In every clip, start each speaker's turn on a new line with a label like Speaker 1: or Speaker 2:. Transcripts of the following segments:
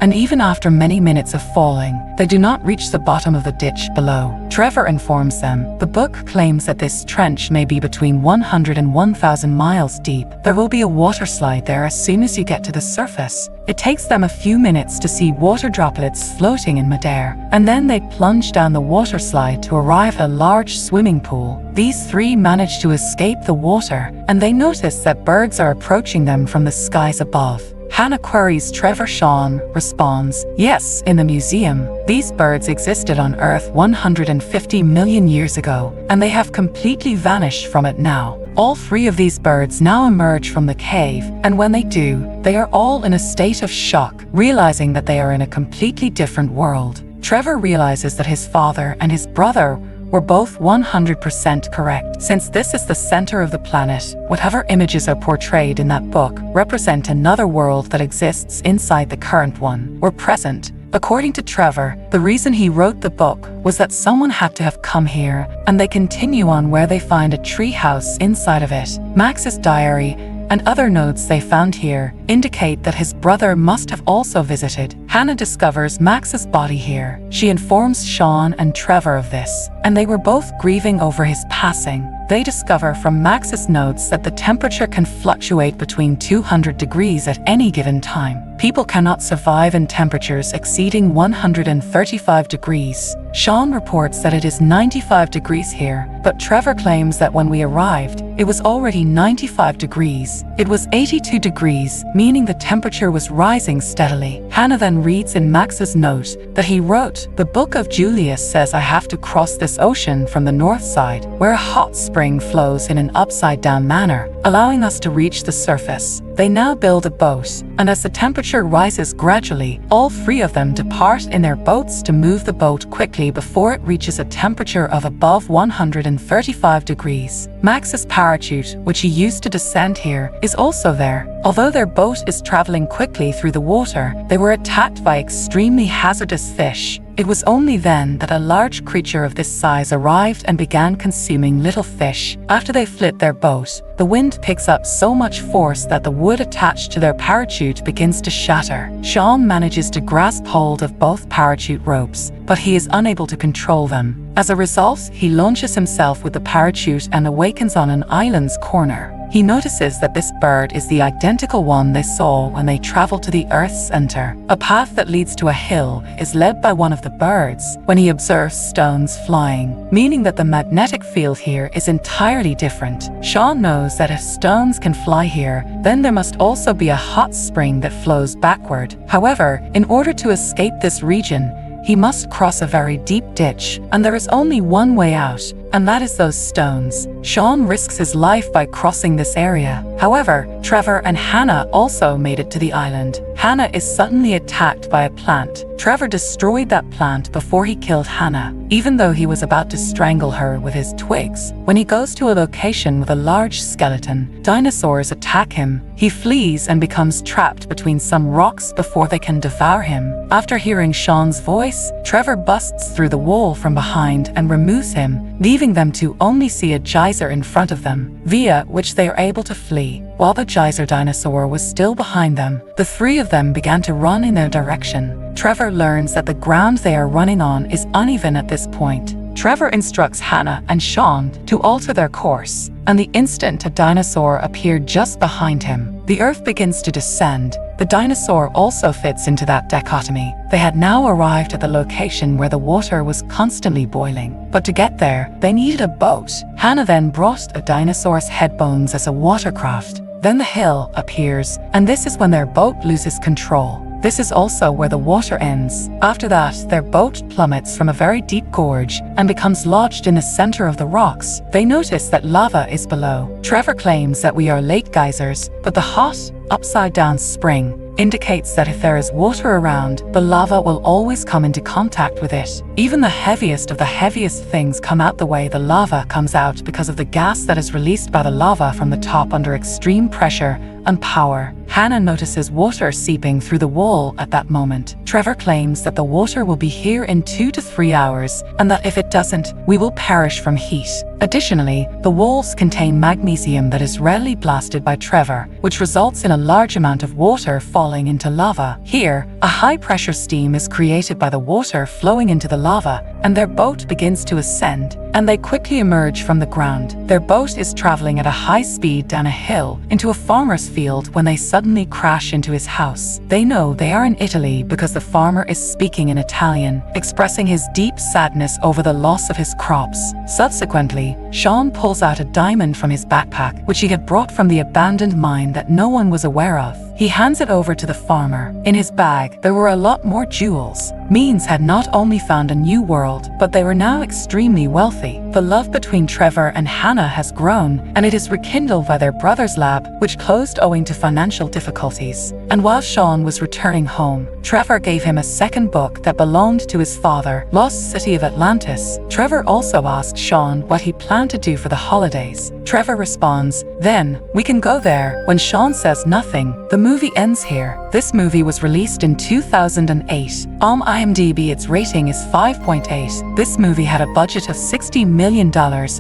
Speaker 1: and even after many minutes of falling, they do not reach the bottom of the ditch below. Trevor informs them. The book claims that this trench may be between 100 and 1,000 miles deep. There will be a water slide there as soon as you get to the surface. It takes them a few minutes to see water droplets floating in midair, and then they plunge down the water slide to arrive at a large swimming pool. These three manage to escape the water, and they notice that birds are approaching them from the skies above. Hannah queries Trevor. Sean responds, yes, in the museum. These birds existed on Earth 150 million years ago, and they have completely vanished from it now. All three of these birds now emerge from the cave, and when they do, they are all in a state of shock, realizing that they are in a completely different world. Trevor realizes that his father and his brother were both 100% correct. Since this is the center of the planet, whatever images are portrayed in that book represent another world that exists inside the current one, or present. According to Trevor, the reason he wrote the book was that someone had to have come here, and they continue on where they find a tree house inside of it. Max's diary and other notes they found here indicate that his brother must have also visited. Hannah discovers Max's body here. She informs Sean and Trevor of this, and they were both grieving over his passing. They discover from Max's notes that the temperature can fluctuate between 200 degrees at any given time. People cannot survive in temperatures exceeding 135 degrees. Sean reports that it is 95 degrees here, but Trevor claims that when we arrived, it was already 95 degrees. It was 82 degrees, meaning the temperature was rising steadily. Hannah then reads in Max's note that he wrote, "The book of Julius says I have to cross this ocean from the north side, where a hot spring flows in an upside-down manner, allowing us to reach the surface." They now build a boat, and as the temperature rises gradually, all three of them depart in their boats to move the boat quickly before it reaches a temperature of above 135 degrees. Max's parachute, which he used to descend here, is also there. Although their boat is traveling quickly through the water, they were attacked by extremely hazardous fish. It was only then that a large creature of this size arrived and began consuming little fish. After they flit their boat, the wind picks up so much force that the wood attached to their parachute begins to shatter. Sean manages to grasp hold of both parachute ropes, but he is unable to control them. As a result, he launches himself with the parachute and awakens on an island's corner. He notices that this bird is the identical one they saw when they traveled to the Earth's center. A path that leads to a hill is led by one of the birds when he observes stones flying, meaning that the magnetic field here is entirely different. Sean knows that if stones can fly here, then there must also be a hot spring that flows backward. However, in order to escape this region, he must cross a very deep ditch, and there is only one way out, and that is those stones. Sean risks his life by crossing this area. However, Trevor and Hannah also made it to the island. Hannah is suddenly attacked by a plant. Trevor destroyed that plant before he killed Hannah, even though he was about to strangle her with his twigs. When he goes to a location with a large skeleton, dinosaurs attack him. He flees and becomes trapped between some rocks before they can devour him. After hearing Sean's voice, Trevor busts through the wall from behind and removes him, leaving them to only see a geyser in front of them, via which they are able to flee. While the geyser dinosaur was still behind them, the three of them began to run in their direction. Trevor learns that the ground they are running on is uneven at this point. Trevor instructs Hannah and Sean to alter their course, and the instant a dinosaur appeared just behind him, the earth begins to descend. The dinosaur also fits into that dichotomy. They had now arrived at the location where the water was constantly boiling, but to get there, they needed a boat. Hannah then brought a dinosaur's head bones as a watercraft. Then the hill appears, and this is when their boat loses control. This is also where the water ends. After that, their boat plummets from a very deep gorge and becomes lodged in the center of the rocks. They notice that lava is below. Trevor claims that we are lake geysers, but the hot, upside-down spring indicates that if there is water around, the lava will always come into contact with it. Even the heaviest of the heaviest things come out the way the lava comes out because of the gas that is released by the lava from the top under extreme pressure and power. Hannah notices water seeping through the wall at that moment. Trevor claims that the water will be here in 2 to 3 hours and that if it doesn't, we will perish from heat. Additionally, the walls contain magnesium that is readily blasted by Trevor, which results in a large amount of water falling into lava. Here, a high-pressure steam is created by the water flowing into the lava, and their boat begins to ascend, and they quickly emerge from the ground. Their boat is traveling at a high speed down a hill into a farmer's field when they suddenly crash into his house. They know they are in Italy because the farmer is speaking in Italian, expressing his deep sadness over the loss of his crops. Subsequently, Sean pulls out a diamond from his backpack, which he had brought from the abandoned mine that no one was aware of. He hands it over to the farmer. In his bag, there were a lot more jewels. Means had not only found a new world, but they were now extremely wealthy. The love between Trevor and Hannah has grown, and it is rekindled by their brother's lab, which closed owing to financial difficulties. And while Sean was returning home, Trevor gave him a second book that belonged to his father, Lost City of Atlantis. Trevor also asked Sean what he planned to do for the holidays. Trevor responds, "Then, we can go there." When Sean says nothing, the movie ends here. This movie was released in 2008. On IMDb, its rating is 5.8. This movie had a budget of $60 million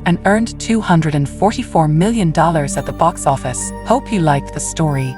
Speaker 1: and earned $244 million at the box office. Hope you liked the story.